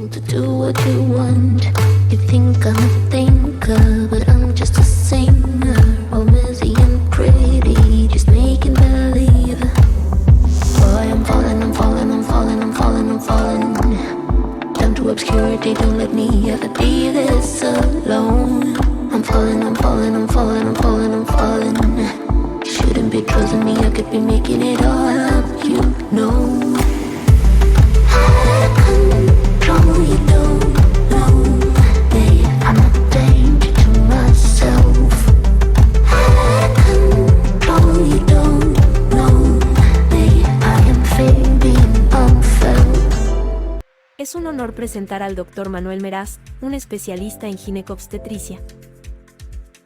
to do what you want. You think I'm a thinker, but I'm just a singer. All messy and pretty, just making believe. Boy, I'm falling, I'm falling, I'm falling, I'm falling, I'm falling. Down to obscurity, don't let me ever be this alone. I'm falling, I'm falling, I'm falling, I'm falling, I'm falling. You shouldn't be trusting me, I could be making it all up, you know. Control, you don't know me. I'm a danger to myself. Control, you don't know me. I am fading unfelt. Es un honor presentar al Dr. Manuel Meraz, un especialista en ginecobstetricia.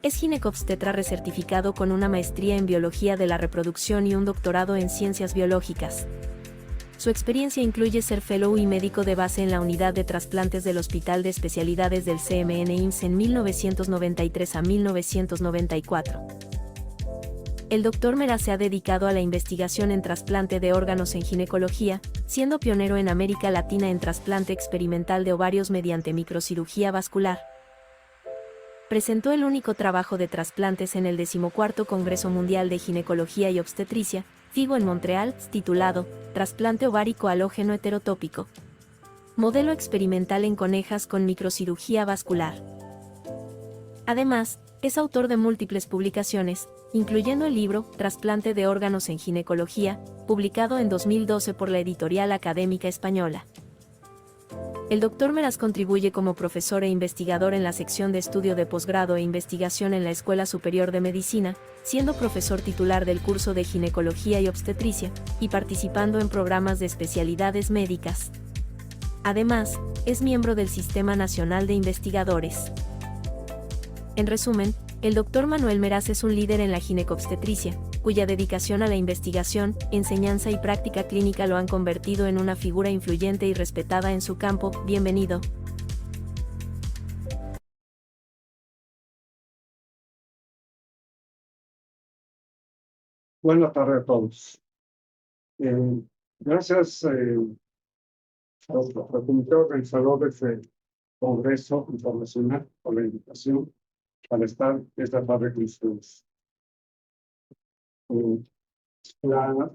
Es ginecobstetra recertificado con una maestría en biología de la reproducción y un doctorado en ciencias biológicas. Su experiencia incluye ser fellow y médico de base en la unidad de trasplantes del Hospital de Especialidades del CMN-IMSS en 1993 a 1994. El Dr. Meraz se ha dedicado a la investigación en trasplante de órganos en ginecología, siendo pionero en América Latina en trasplante experimental de ovarios mediante microcirugía vascular. Presentó el único trabajo de trasplantes en el 14º Congreso Mundial de Ginecología y Obstetricia, FIGO en Montreal, titulado Trasplante ovárico halógeno heterotópico. Modelo experimental en conejas con microcirugía vascular. Además, es autor de múltiples publicaciones, incluyendo el libro Trasplante de órganos en ginecología, publicado en 2012 por la Editorial Académica Española. El Dr. Meraz contribuye como profesor e investigador en la sección de estudio de posgrado e investigación en la Escuela Superior de Medicina, siendo profesor titular del curso de Ginecología y Obstetricia, y participando en programas de especialidades médicas. Además, es miembro del Sistema Nacional de Investigadores. En resumen, el Dr. Manuel Meraz es un líder en la ginecobstetricia, cuya dedicación a la investigación, enseñanza y práctica clínica lo han convertido en una figura influyente y respetada en su campo. Bienvenido. Buenas tardes a todos. Gracias al comité organizador de este Congreso Internacional por la invitación para estar esta tarde con ustedes. La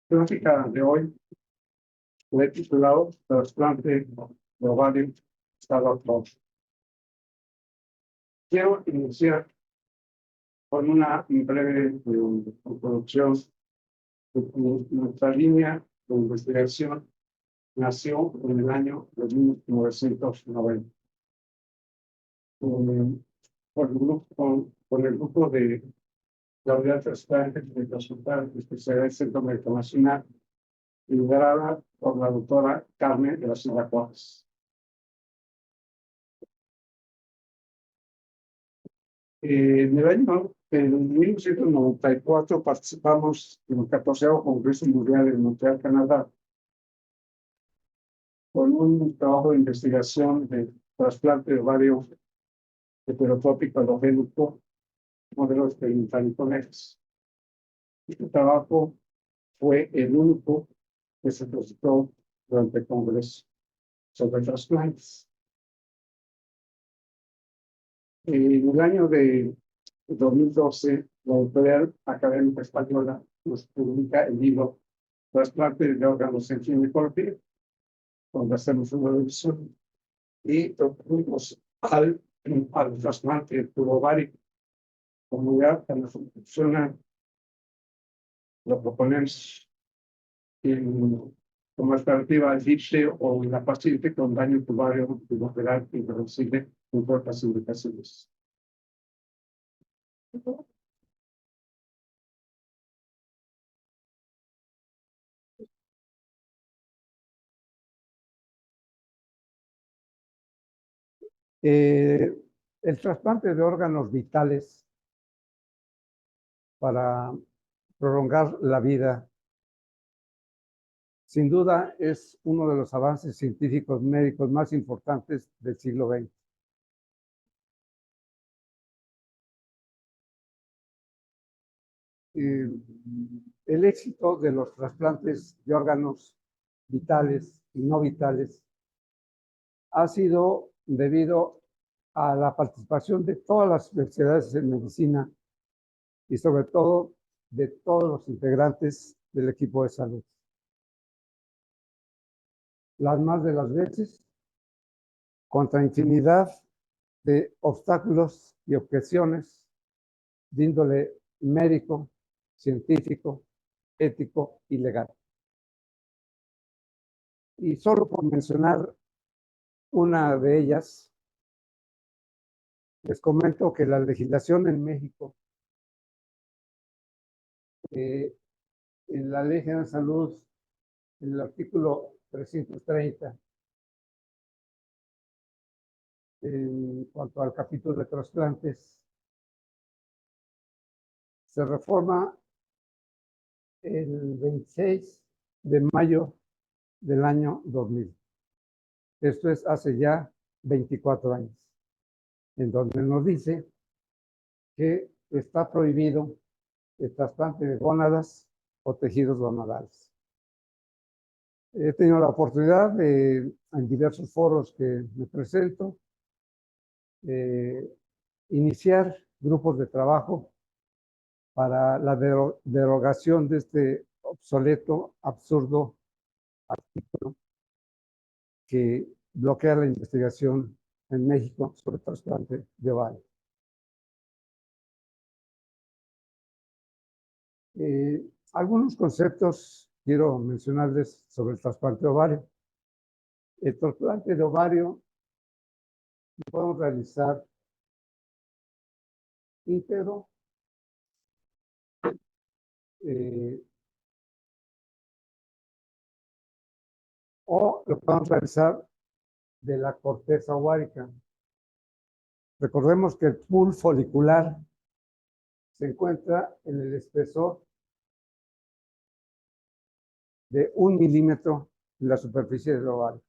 plática de hoy la he titulado Trasplante de ovario estado actual. Quiero iniciar con una breve introducción. Nuestra línea de investigación nació en el año de 1990 con el grupo de la unidad de trasplante del Hospital de Especialidad del Centro Médico Nacional, liderada por la doctora Carmen de la Silva Juárez. En el año 1994 participamos en el 14º Congreso Mundial en Montreal, Canadá, con un trabajo de investigación de trasplante de ovario heterotópico halogénico, modelo experimental en conejas. Este trabajo fue el único que se presentó durante el Congreso sobre trasplantes. En el año de 2012, la Editorial Académica Española nos publica el libro Trasplante de órganos en ginecología, donde hacemos una revisión y proponemos al trasplante tubovárico como ya cuando funciona, lo proponemos como alternativa al DIPSE o la paciente con daño tubario tubular irreversible con cortas indicaciones. El trasplante de órganos vitales para prolongar la vida, sin duda, es uno de los avances científicos médicos más importantes del siglo XX. El éxito de los trasplantes de órganos vitales y no vitales ha sido debido a la participación de todas las especialidades en medicina y sobre todo de todos los integrantes del equipo de salud. Las más de las veces, contra infinidad de obstáculos y objeciones de índole médico, científico, ético y legal. Y solo por mencionar una de ellas, les comento que la legislación en México, en la Ley General de Salud, en el artículo 330, en cuanto al capítulo de trasplantes, se reforma el 26 de mayo del año 2000. Esto es hace ya 24 años, en donde nos dice que está prohibido el trasplante de gónadas o tejidos gonadales. He tenido la oportunidad de, en diversos foros que me presento, iniciar grupos de trabajo para la derogación de este obsoleto, absurdo artículo que bloquea la investigación en México sobre trasplante de ovario. Algunos conceptos quiero mencionarles sobre el trasplante de ovario. El trasplante de ovario lo podemos realizar íntegro, o lo podemos realizar de la corteza ovárica. Recordemos que el pool folicular se encuentra en el espesor de 1 milímetro en la superficie del ovario.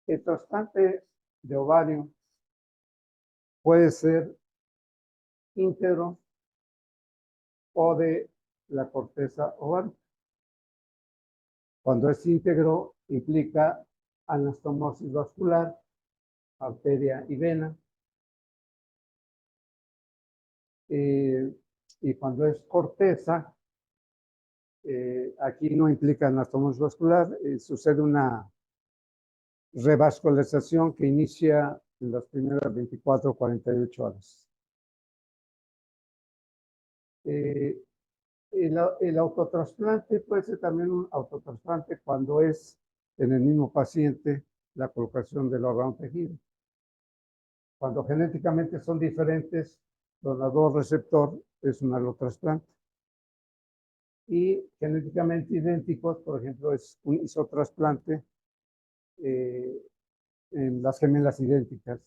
El trasplante de ovario puede ser íntegro o de la corteza ovárica. Cuando es íntegro, implica anastomosis vascular, arteria y vena. Y cuando es corteza, aquí no implica anastomosis vascular, sucede una revascularización que inicia en las primeras 24 o 48 horas. El autotrasplante puede ser también un autotrasplante cuando es en el mismo paciente la colocación del órgano tejido. Cuando genéticamente son diferentes, donador-receptor es un allotrasplante. Y genéticamente idénticos, por ejemplo, es un isotrasplante en las gemelas idénticas,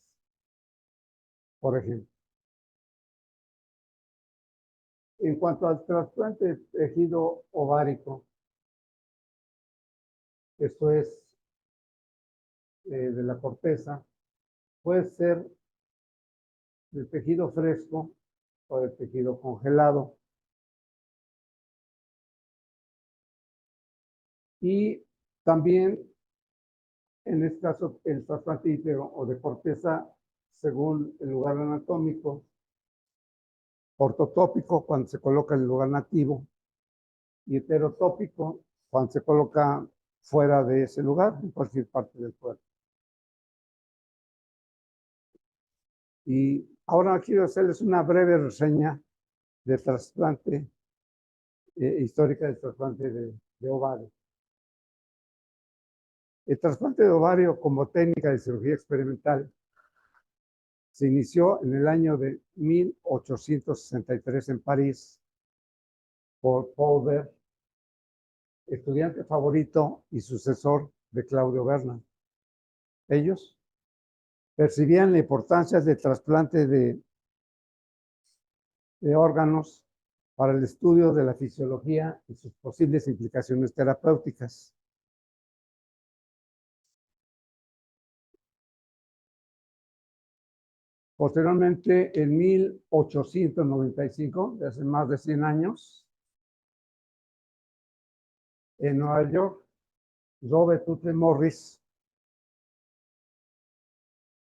por ejemplo. En cuanto al trasplante de tejido ovárico, esto es de la corteza, puede ser del tejido fresco o del tejido congelado. Y también, en este caso, el trasplante íntegro o de corteza, según el lugar anatómico, ortotópico cuando se coloca en el lugar nativo y heterotópico cuando se coloca fuera de ese lugar, en cualquier parte del cuerpo. Y ahora quiero hacerles una breve reseña del trasplante, histórica del trasplante de ovario. El trasplante de ovario como técnica de cirugía experimental se inició en el año de 1863 en París por Paul Bert, estudiante favorito y sucesor de Claudio Bernal. Ellos percibían la importancia del trasplante de órganos para el estudio de la fisiología y sus posibles implicaciones terapéuticas. Posteriormente, en 1895, de hace más de 100 años, En Nueva York, Robert Tutte Morris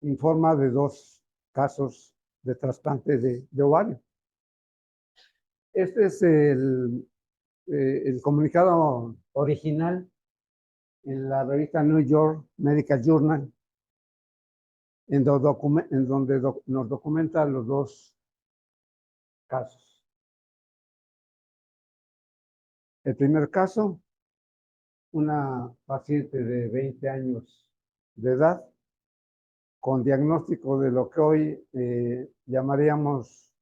informa de 2 casos de trasplante de ovario. Este es el comunicado original en la revista New York Medical Journal, en donde nos documenta los 2 casos. El primer caso, una paciente de 20 años de edad, con diagnóstico de lo que hoy llamaríamos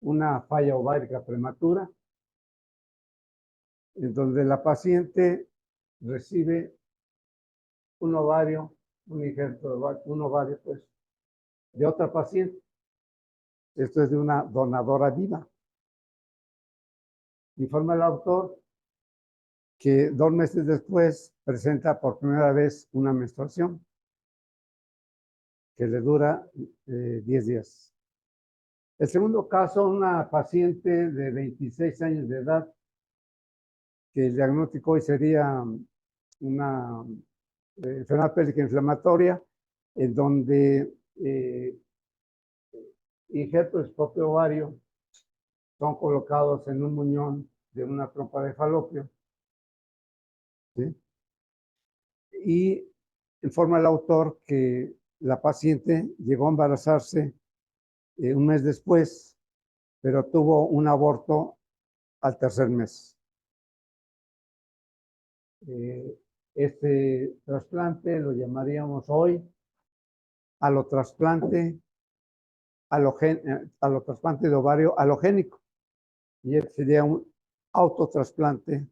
una falla ovárica prematura, en donde la paciente recibe un ovario, un injerto de ovario, un ovario, pues, de otra paciente. Esto es de una donadora viva. Informa el autor que 2 meses después presenta por primera vez una menstruación que le dura 10 días. El segundo caso, una paciente de 26 años de edad, que el diagnóstico hoy sería una enfermedad pélvica inflamatoria, en donde injertos del propio ovario son colocados en un muñón de una trompa de falopio, ¿sí? Y informa el autor que la paciente llegó a embarazarse un mes después, pero tuvo un aborto al 3er mes. Este trasplante lo llamaríamos hoy alotrasplante, alotrasplante de ovario halogénico, y este sería un autotrasplante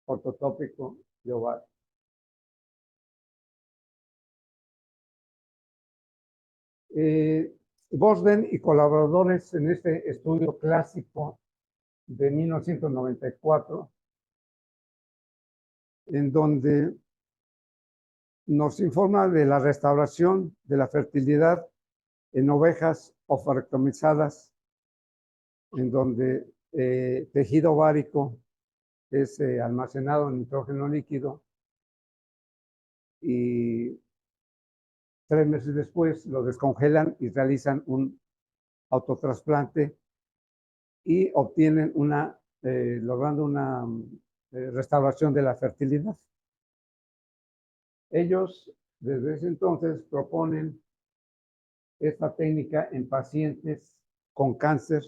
ortotópico de ovario. Bosden y colaboradores en este estudio clásico de 1994, en donde nos informa de la restauración de la fertilidad en ovejas ovarectomizadas, en donde tejido ovárico es almacenado en nitrógeno líquido, y 3 meses después lo descongelan y realizan un autotrasplante y obtienen logrando una restauración de la fertilidad. Ellos desde ese entonces proponen esta técnica en pacientes con cáncer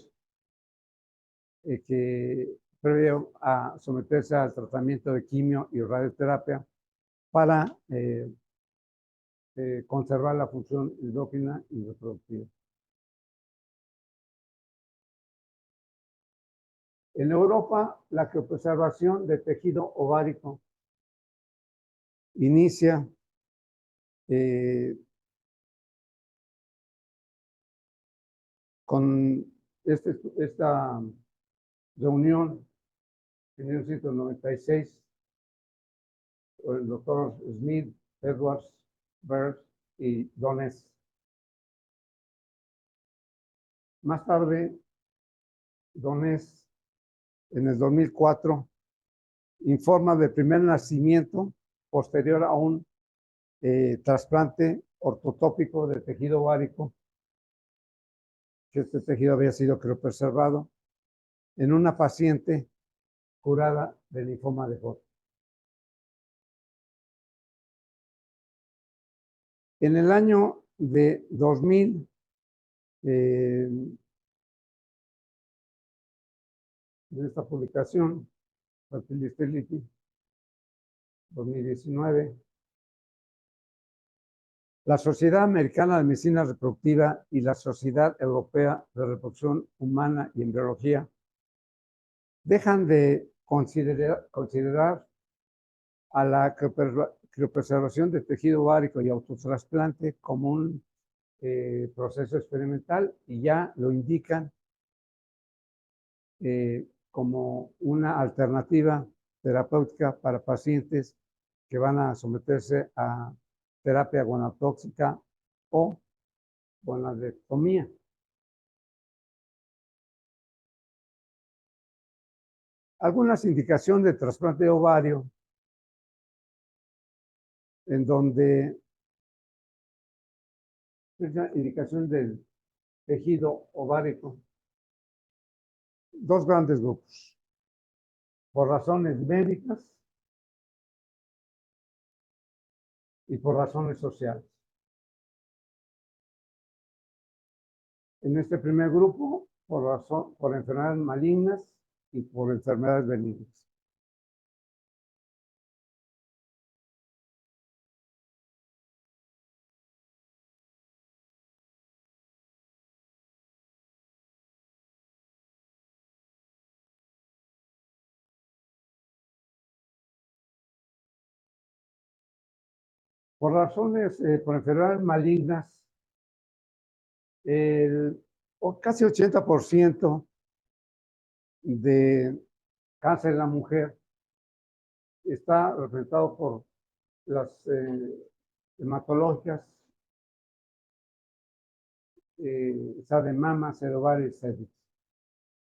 que previo a someterse al tratamiento de quimio y radioterapia para conservar la función endócrina y reproductiva. En Europa, la criopreservación de tejido ovárico inicia con esta reunión en 1996, el doctor Smith, Edwards, Berg y Donés. Más tarde, Donés, en el 2004, informa del primer nacimiento posterior a un trasplante ortotópico de tejido ovárico, que este tejido había sido criopreservado, en una paciente curada de linfoma de Hodgkin. En el año de 2000, en esta publicación, Fertility 2019, la Sociedad Americana de Medicina Reproductiva y la Sociedad Europea de Reproducción Humana y Embriología dejan de considerar a la criopreservación de tejido ovárico y autotrasplante como un proceso experimental, y ya lo indican como una alternativa terapéutica para pacientes que van a someterse a terapia gonadotóxica o gonadectomía. Algunas indicaciones de trasplante de ovario, en donde es la indicación del tejido ovárico, dos grandes grupos, por razones médicas y por razones sociales. En este primer grupo, por enfermedades malignas y por enfermedades benignas. Por enfermedades malignas, casi 80% de cáncer en la mujer está representado por las hematológicas, sea de mama, de ovario y cervix.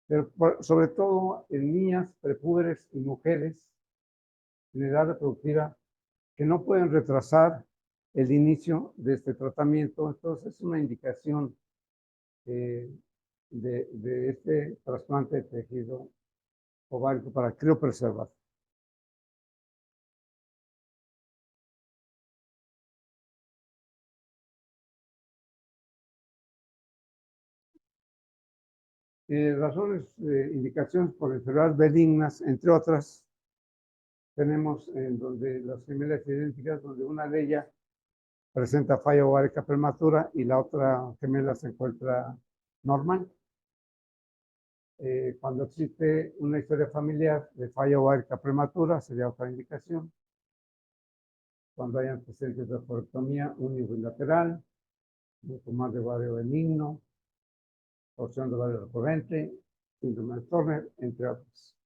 Pero sobre todo en niñas, prepúberes y mujeres en edad reproductiva que no pueden retrasar el inicio de este tratamiento. Entonces es una indicación de este trasplante de tejido ovárico para criopreservar. Indicaciones por enfermedades benignas, entre otras, tenemos en donde las gemelas idénticas, donde una de ellas presenta falla ovárica prematura y la otra gemela se encuentra normal. Cuando existe una historia familiar de falla ovárica prematura, sería otra indicación. Cuando hay antecedentes de ovarectomía unilateral, tumor de ovario benigno, torsión de ovario recurrente, síndrome de Turner, entre otros.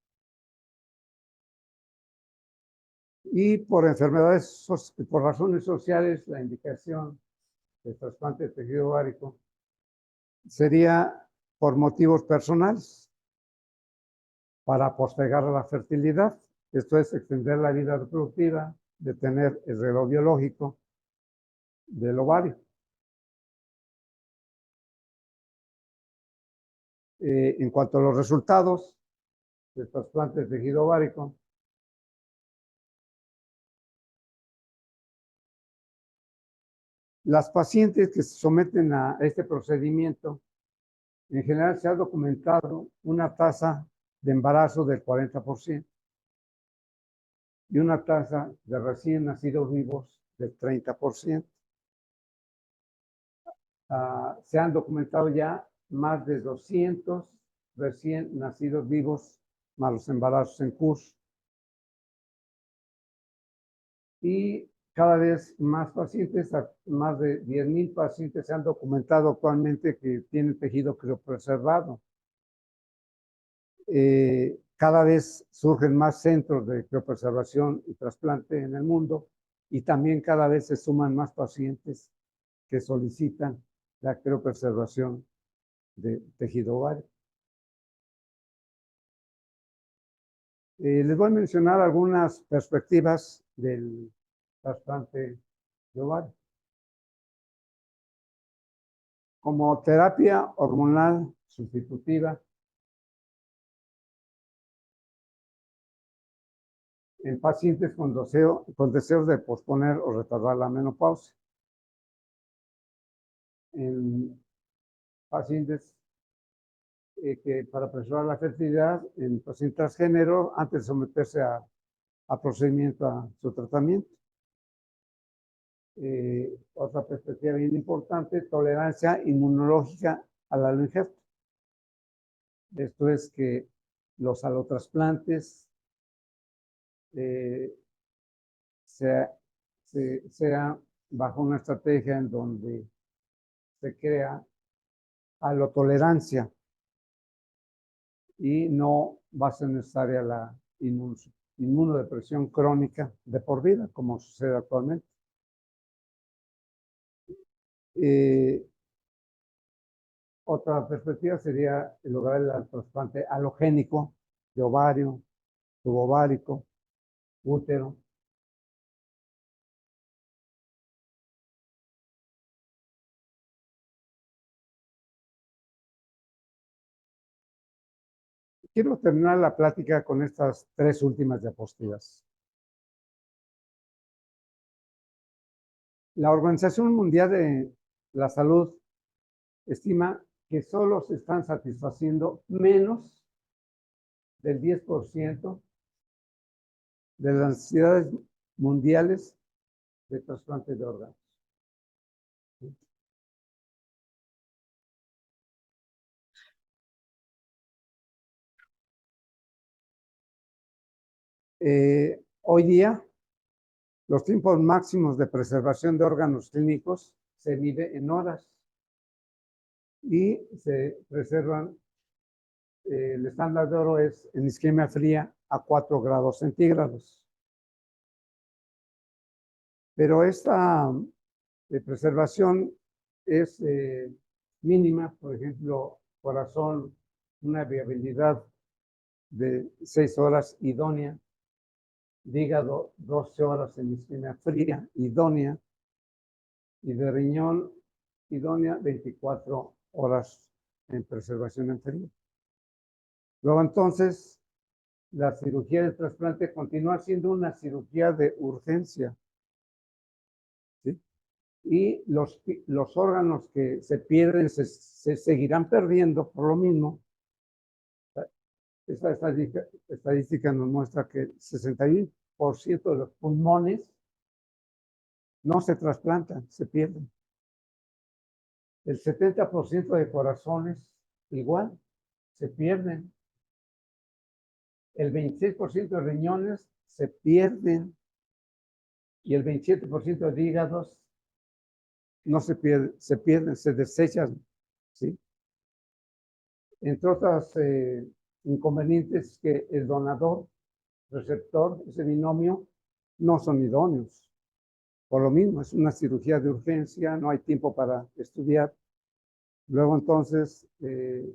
Y por enfermedades, por razones sociales, la indicación de trasplante de tejido ovárico sería por motivos personales, para postergar la fertilidad, esto es extender la vida reproductiva, detener el reloj biológico del ovario. En cuanto a los resultados del trasplante de tejido ovárico, las pacientes que se someten a este procedimiento, en general se ha documentado una tasa de embarazo del 40% y una tasa de recién nacidos vivos del 30%. Se han documentado ya más de 200 recién nacidos vivos, más los embarazos en curso. Y cada vez más pacientes, más de 10,000 pacientes se han documentado actualmente que tienen tejido criopreservado. Cada vez surgen más centros de criopreservación y trasplante en el mundo y también cada vez se suman más pacientes que solicitan la criopreservación de tejido ovárico. Les voy a mencionar algunas perspectivas del trasplante de ovario. Como terapia hormonal sustitutiva, en pacientes con deseos de posponer o retardar la menopausia. En pacientes que para preservar la fertilidad, en pacientes transgénero, antes de someterse a procedimiento, a su tratamiento. Otra perspectiva bien importante, tolerancia inmunológica al aloinjerto. Esto es que los alotrasplantes sea bajo una estrategia en donde se crea alotolerancia y no va a ser necesaria la inmunodepresión crónica de por vida, como sucede actualmente. Otra perspectiva sería lograr el trasplante halogénico de ovario, tubo ovárico, útero. Quiero terminar la plática con estas 3 últimas diapositivas. La Organización Mundial de la Salud estima que solo se están satisfaciendo menos del 10% de las necesidades mundiales de trasplante de órganos. Hoy día, los tiempos máximos de preservación de órganos clínicos se mide en horas y se preservan, el estándar de oro es en isquemia fría a 4 grados centígrados. Pero esta preservación es mínima. Por ejemplo, corazón, una viabilidad de 6 horas idónea, hígado 12 horas en isquemia fría idónea, y de riñón idónea 24 horas en preservación en frío. Luego entonces, la cirugía de trasplante continúa siendo una cirugía de urgencia, ¿sí? Y los órganos que se pierden se seguirán perdiendo por lo mismo. Esta estadística nos muestra que el 61% de los pulmones no se trasplantan, se pierden. El 70% de corazones igual, se pierden. El 26% de riñones se pierden. Y el 27% de hígados no se pierden, se desechan, ¿sí? Entre otras inconvenientes, que el donador, receptor, ese binomio, no son idóneos. Por lo mismo, es una cirugía de urgencia, no hay tiempo para estudiar. Luego entonces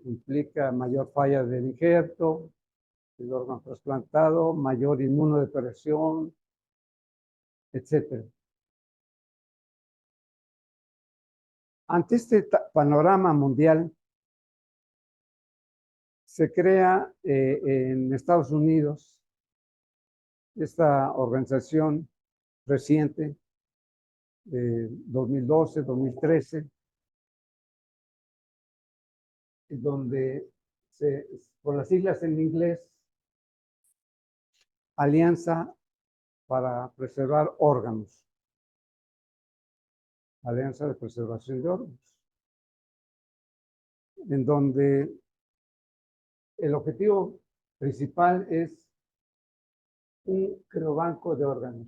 implica mayor falla del injerto, el órgano trasplantado, mayor inmunodepresión, etc. Ante este panorama mundial, se crea en Estados Unidos esta organización reciente, 2012, 2013, donde por las siglas en inglés, Alianza para Preservar Órganos. Alianza de Preservación de Órganos. En donde el objetivo principal es un criobanco de órganos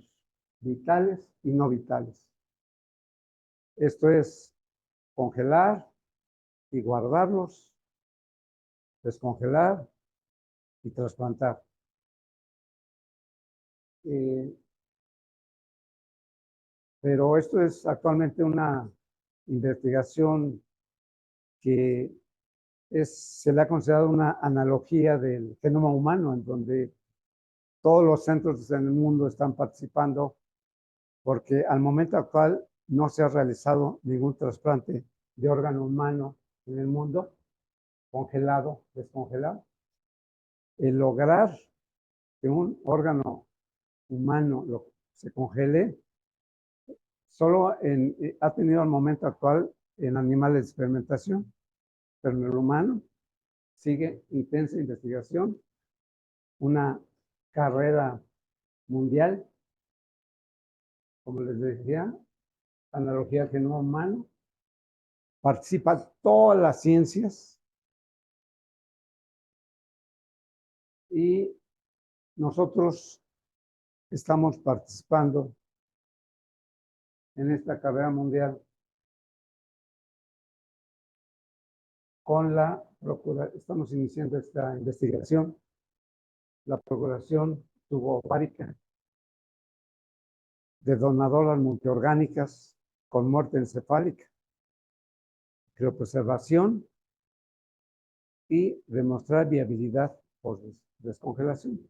vitales y no vitales. Esto es congelar y guardarlos, descongelar y trasplantar. Pero esto es actualmente una investigación que se le ha considerado una analogía del genoma humano, en donde todos los centros en el mundo están participando, porque al momento actual no se ha realizado ningún trasplante de órgano humano en el mundo, congelado, descongelado. El lograr que un órgano humano se congele, solo ha tenido al momento actual en animales de experimentación, pero en el humano sigue intensa investigación, una carrera mundial, como les decía, analogía al genoma humano, participan todas las ciencias y nosotros estamos participando en esta carrera mundial con la estamos iniciando esta investigación, la procuración tubo-ovárica de donadoras multiorgánicas con muerte encefálica, criopreservación y demostrar viabilidad por descongelación.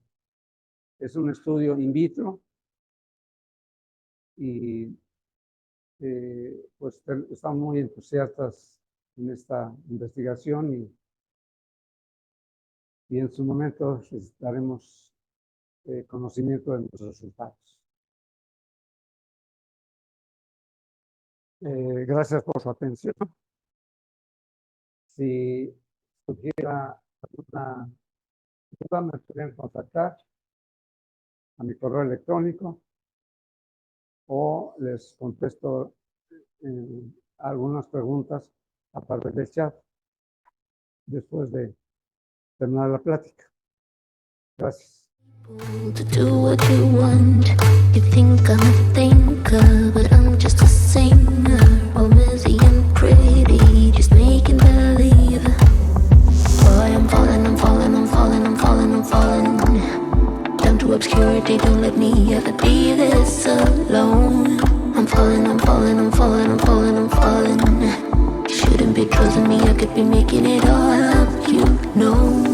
Es un estudio in vitro y pues estamos muy entusiastas en esta investigación y en su momento pues, daremos conocimiento de los resultados. Gracias por su atención. Si tuviera alguna duda, me pueden contactar a mi correo electrónico o les contesto algunas preguntas a través del chat después de terminar la plática. Gracias. To do what you want. You think I'm a thinker, but I'm just a singer. All busy and pretty, just making believe. Boy, I'm falling, I'm falling, I'm falling, I'm falling, I'm falling. Down to obscurity, don't let me ever be this alone. I'm falling, I'm falling, I'm falling, I'm falling, I'm falling. You shouldn't be trusting me, I could be making it all up, you know.